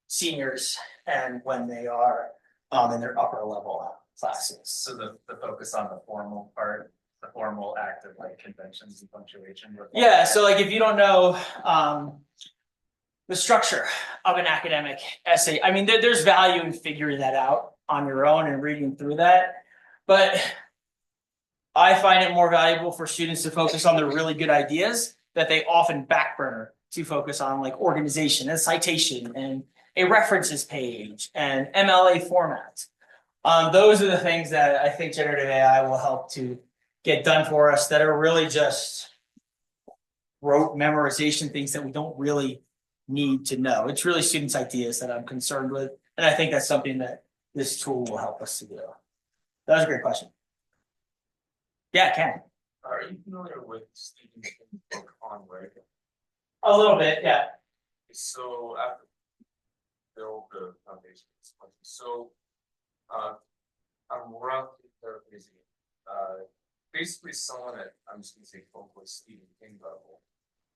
S2: seniors and when they are in their upper level classes.
S4: So the focus on the formal part, the formal act of like conventions and punctuation.
S2: Yeah, so like if you don't know the structure of an academic essay, I mean, there's value in figuring that out on your own and reading through that. But I find it more valuable for students to focus on the really good ideas that they often backburner to focus on, like organization and citation and a references page and MLA format. Those are the things that I think generative AI will help to get done for us that are really just rote memorization things that we don't really need to know. It's really students' ideas that I'm concerned with. And I think that's something that this tool will help us to do. That was a great question. Yeah, Ken.
S5: Are you familiar with Stephen King's book Onward?
S2: A little bit, yeah.
S5: So after build the foundation, so I'm roughly paraphrasing it. Basically, someone at I'm just gonna say quote Stephen King level,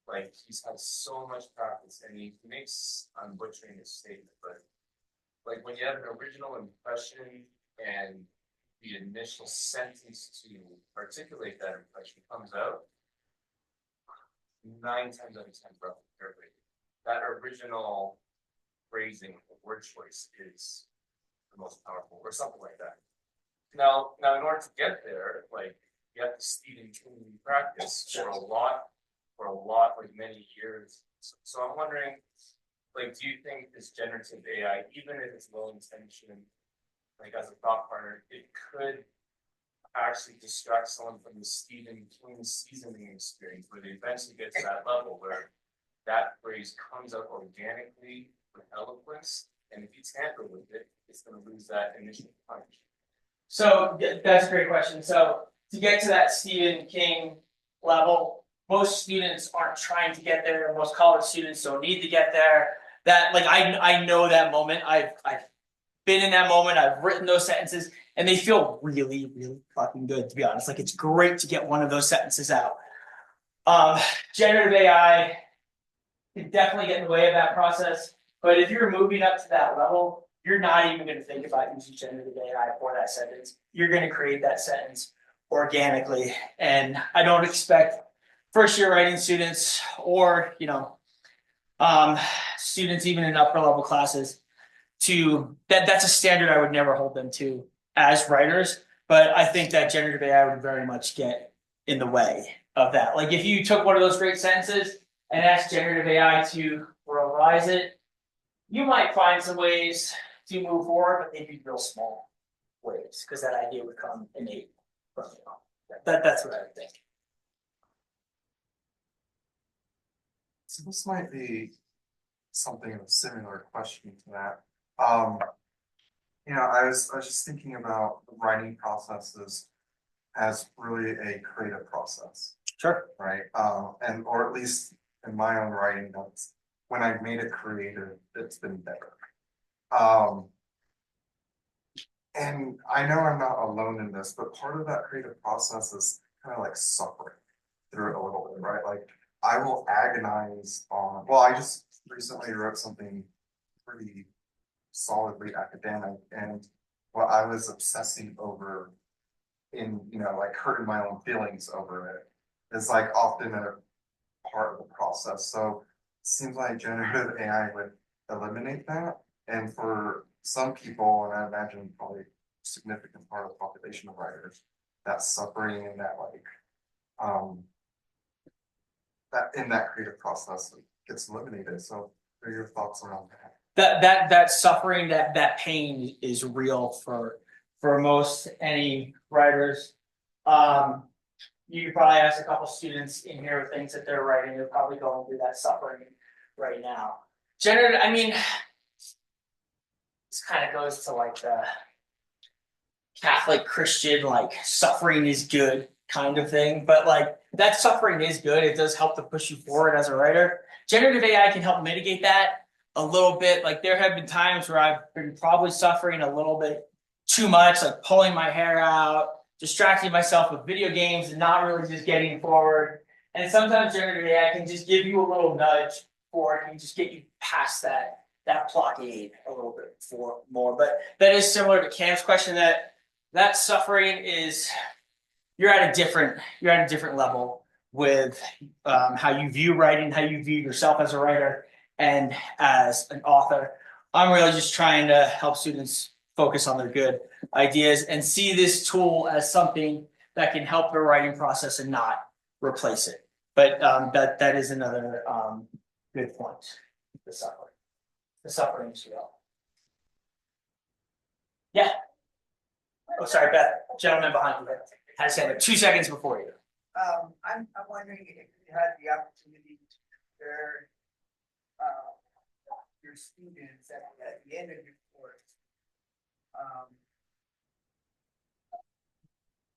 S5: like he's had so much practice, and he makes I'm butchering his statement, but like when you have an original impression and the initial sentence to articulate that impression comes out, 9 times out of 10 roughly paraphrasing, that original phrasing of word choice is the most powerful, or something like that. Now, in order to get there, like you have to Stephen King practice for a lot, like many years. So I'm wondering, like, do you think this generative AI, even if it's low intention, like as a thought partner, it could actually distract someone from the Stephen King seasoning experience, where they eventually get to that level where that phrase comes out organically with eloquence, and if you tamper with it, it's going to lose that initial punch.
S2: So that's a great question. So to get to that Stephen King level, most students aren't trying to get there. Most college students don't need to get there. That like I know that moment. I've been in that moment. I've written those sentences, and they feel really, really fucking good, to be honest. Like it's great to get one of those sentences out. Generative AI can definitely get in the way of that process. But if you're moving up to that level, you're not even going to think about using generative AI for that sentence. You're going to create that sentence organically. And I don't expect first-year writing students or, students even in upper level classes that's a standard I would never hold them to as writers. But I think that generative AI would very much get in the way of that. Like if you took one of those great sentences and asked generative AI to revise it, you might find some ways to move forward, but they'd be real small ways because that idea would come innate from you. That's what I would think.
S1: So this might be something of a similar question to that. I was just thinking about the writing processes as really a creative process,
S2: Sure.
S1: right? And or at least in my own writing, that's when I've made it creative, it's been better. And I know I'm not alone in this, but part of that creative process is kind of like suffering through it a little bit, right? Like I will agonize on, well, I just recently wrote something pretty solidly academic, and what I was obsessing over in, like hurting my own feelings over it is like often a part of the process. So it seems like generative AI would eliminate that. And for some people, and I imagine probably a significant part of the population of writers, that suffering and that that in that creative process gets eliminated. So what are your thoughts around that?
S2: That suffering, that pain is real for most any writers. You could probably ask a couple students in here things that they're writing. They're probably going through that suffering right now. Generative, I mean, this kind of goes to like the Catholic Christian, like suffering is good kind of thing. But like that suffering is good. It does help to push you forward as a writer. Generative AI can help mitigate that a little bit. Like there have been times where I've been probably suffering a little bit too much, like pulling my hair out, distracting myself with video games and not really just getting forward. And sometimes generative AI can just give you a little nudge forward and just get you past that that blockade a little bit for more. But that is similar to Cam's question, that suffering is you're at a different level with how you view writing, how you view yourself as a writer and as an author. I'm really just trying to help students focus on their good ideas and see this tool as something that can help their writing process and not replace it. But that is another good point. The suffering is real. Yeah. Oh, sorry, Beth. Gentleman behind you. I just had 2 seconds before you.
S6: I'm wondering if you had the opportunity to compare your students at the end of your course.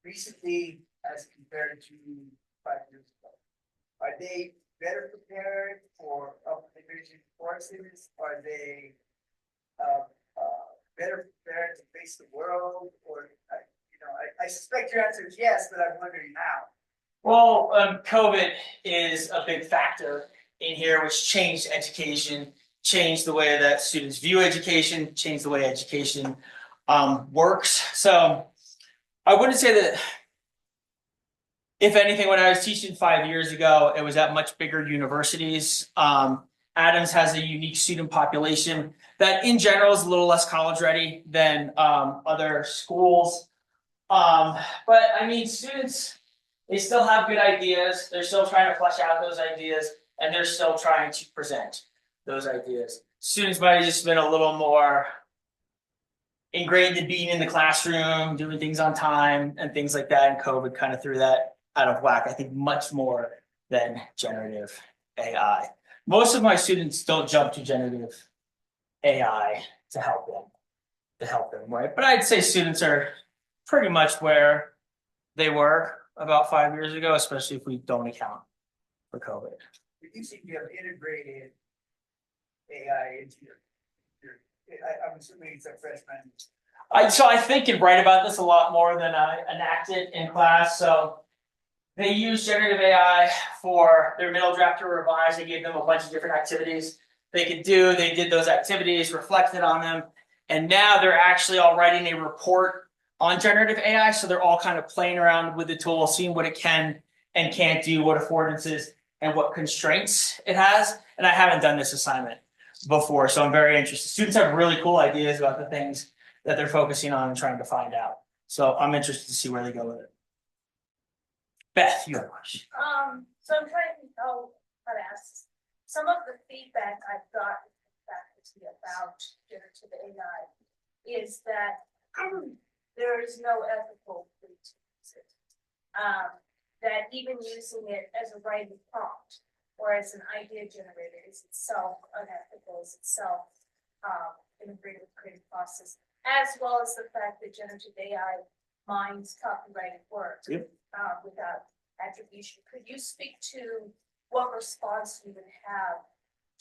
S6: Recently, as compared to 5 years ago, are they better prepared for upper division courses? Are they better prepared to face the world? Or I suspect your answer is yes, but I'm wondering how.
S2: Well, COVID is a big factor in here, which changed education, changed the way that students view education, changed the way education works. So I wouldn't say that, if anything, when I was teaching 5 years ago, it was at much bigger universities. Adams has a unique student population that in general is a little less college ready than other schools. But I mean, students, they still have good ideas. They're still trying to flesh out those ideas, and they're still trying to present those ideas. Students might have just been a little more ingrained in being in the classroom, doing things on time, and things like that. And COVID kind of threw that out of whack, I think, much more than generative AI. Most of my students don't jump to generative AI to help them, right? But I'd say students are pretty much where they were about 5 years ago, especially if we don't account for COVID.
S6: You seem to have integrated AI into I'm assuming it's a freshman.
S2: So I think and write about this a lot more than I enact it in class. So they use generative AI for their middle draft to revise. They gave them a bunch of different activities they could do. They did those activities, reflected on them, and now they're actually all writing a report on generative AI. So they're all kind of playing around with the tool, seeing what it can and can't do, what affordances and what constraints it has. And I haven't done this assignment before, so I'm very interested. Students have really cool ideas about the things that they're focusing on and trying to find out. So I'm interested to see where they go with it. Beth, you have a question.
S3: So I'm trying to know how to ask. Some of the feedback I've gotten from faculty about generative AI is that there is no ethical way to use it. That even using it as a writing prompt or as an idea generator is itself unethical, is itself integrated with creative process, as well as the fact that generative AI mines copyrighted work.
S2: Yep.
S3: Without attribution. Could you speak to what response you would have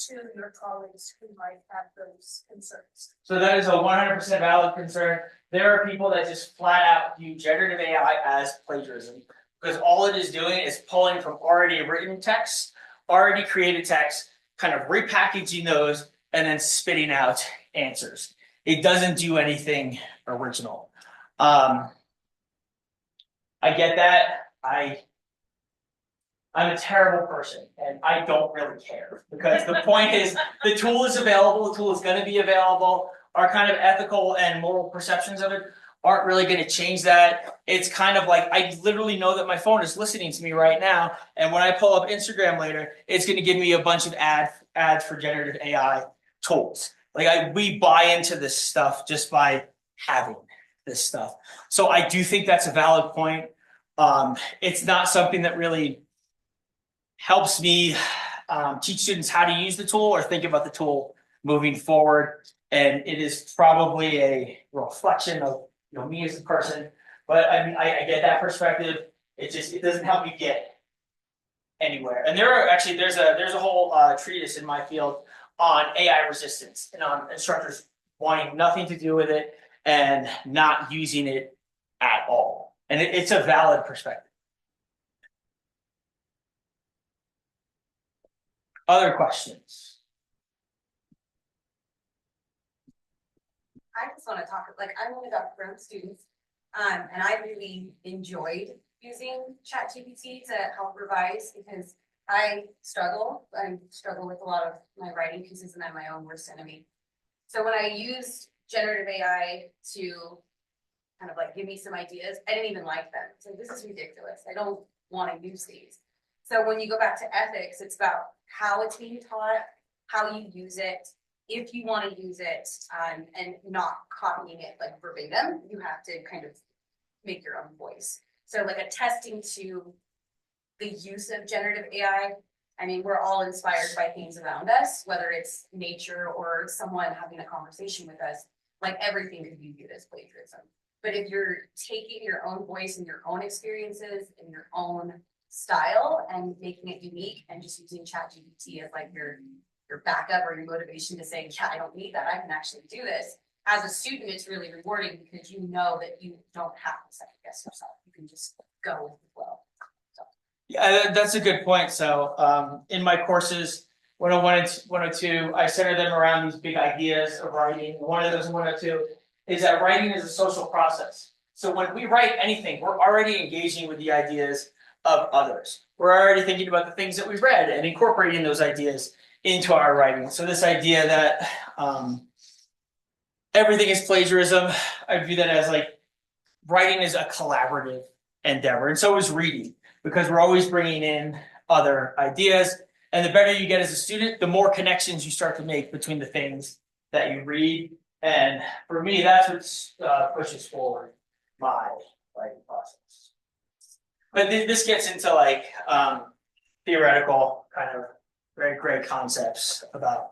S3: to your colleagues who might have those concerns?
S2: So that is a 100% valid concern. There are people that just flat out view generative AI as plagiarism, because all it is doing is pulling from already written text, already created text, kind of repackaging those, and then spitting out answers. It doesn't do anything original. I get that. I'm a terrible person and I don't really care, because the point is the tool is available, the tool is going to be available. Our kind of ethical and moral perceptions of it aren't really going to change that. It's kind of like, I literally know that my phone is listening to me right now, and when I pull up Instagram later, it's going to give me a bunch of ads for generative AI tools. Like we buy into this stuff just by having this stuff. So I do think that's a valid point. It's not something that really helps me teach students how to use the tool or think about the tool moving forward. And it is probably a reflection of me as a person. But I mean, I get that perspective. It doesn't help me get anywhere. And there's a whole treatise in my field on AI resistance and on instructors wanting nothing to do with it and not using it at all. And it's a valid perspective. Other questions?
S7: I just want to talk, like, I'm one of the grown students, and I really enjoyed using ChatGPT to help revise because I struggle with a lot of my writing pieces and I'm my own worst enemy. So when I used generative AI to kind of like give me some ideas, I didn't even like them. So this is ridiculous. I don't want to use these. So when you go back to ethics, it's about how it's being taught, how you use it, if you want to use it, and not copying it like verbatim. You have to kind of make your own voice. So like attesting to the use of generative AI. I mean, we're all inspired by things around us, whether it's nature or someone having a conversation with us, like everything could be viewed as plagiarism. But if you're taking your own voice and your own experiences and your own style and making it unique and just using ChatGPT as like your backup or your motivation to say, yeah, I don't need that, I can actually do this. As a student, it's really rewarding because you know that you don't have to second guess yourself. You can just go with the flow.
S2: Yeah, that's a good point. So in my courses, 101 and 102, I center them around these big ideas of writing. One of those in 102 is that writing is a social process. So when we write anything, we're already engaging with the ideas of others. We're already thinking about the things that we've read and incorporating those ideas into our writing. So this idea that everything is plagiarism, I view that as like writing is a collaborative endeavor, and so is reading, because we're always bringing in other ideas. And the better you get as a student, the more connections you start to make between the things that you read. And for me, that's what pushes forward my writing process. But this gets into like theoretical kind of very great concepts about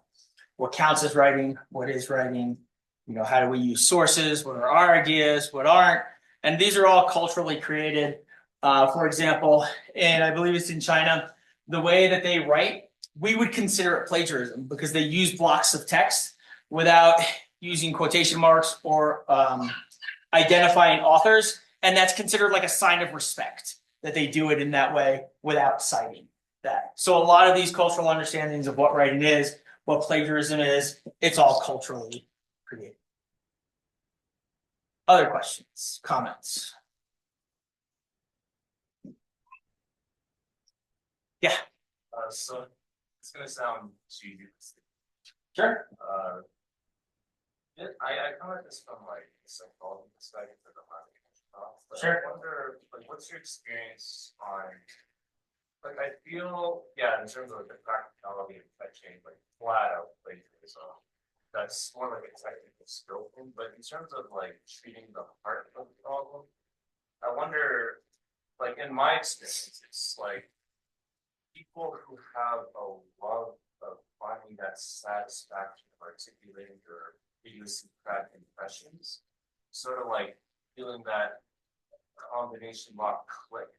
S2: what counts as writing, what is writing, how do we use sources, what are our ideas, what aren't. And these are all culturally created. For example, and I believe it's in China, the way that they write, we would consider it plagiarism because they use blocks of text without using quotation marks or identifying authors. And that's considered like a sign of respect that they do it in that way without citing that. So a lot of these cultural understandings of what writing is, what plagiarism is, it's all culturally created. Other questions, comments? Yeah.
S5: So it's gonna sound cheesy.
S2: Sure.
S5: I come at this from like a psychology perspective for the marketing. But
S2: Sure.
S5: I wonder, like, what's your experience on, like, I feel, yeah, in terms of like, the practicality of fetching, like, flat out plagiarism, that's more like a technical skill thing, but in terms of like treating the heart of the problem, I wonder, like, in my experience, it's like people who have a love of finding that satisfaction of articulating your idiosyncratic impressions, sort of like feeling that combination lock click.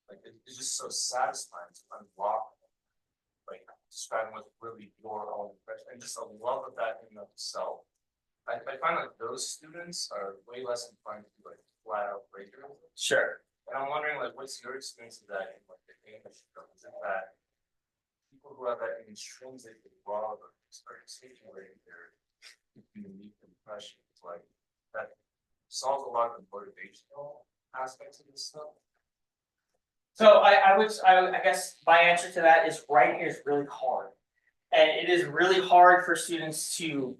S5: Like it's just so satisfying to unlock, like describing what's really your own impression and just a love of that in itself. I find like those students are way less inclined to do like flat out plagiarism.
S2: Sure.
S5: And I'm wondering, like, what's your experience of that in like the English field? Is it that people who have that intrinsic love of articulating their unique impressions, like that solves a lot of the motivational aspects of this stuff?
S2: So I guess my answer to that is writing is really hard. And it is really hard for students to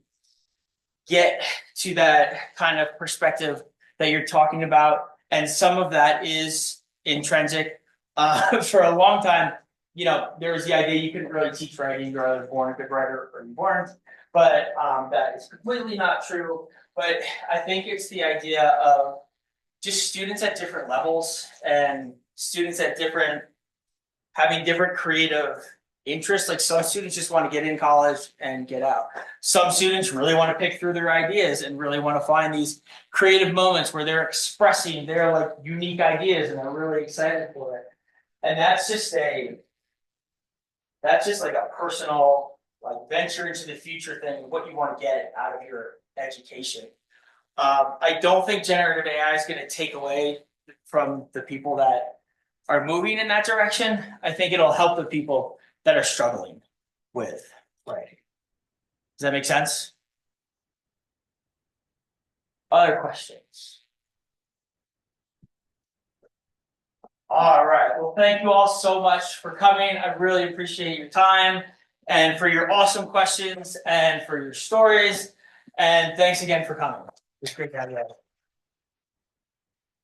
S2: get to that kind of perspective that you're talking about. And some of that is intrinsic. For a long time, there was the idea you couldn't really teach writing, you're either born a good writer or you weren't. But that is completely not true. But I think it's the idea of just students at different levels and students at having different creative interests. Like some students just want to get in college and get out. Some students really want to pick through their ideas and really want to find these creative moments where they're expressing their like unique ideas and they're really excited for it. And that's just like a personal like venture into the future thing, what you want to get out of your education. I don't think generative AI is going to take away from the people that are moving in that direction. I think it'll help the people that are struggling with writing. Does that make sense? Other questions? All right, well, thank you all so much for coming. I really appreciate your time and for your awesome questions and for your stories. And thanks again for coming. It's great to have you all.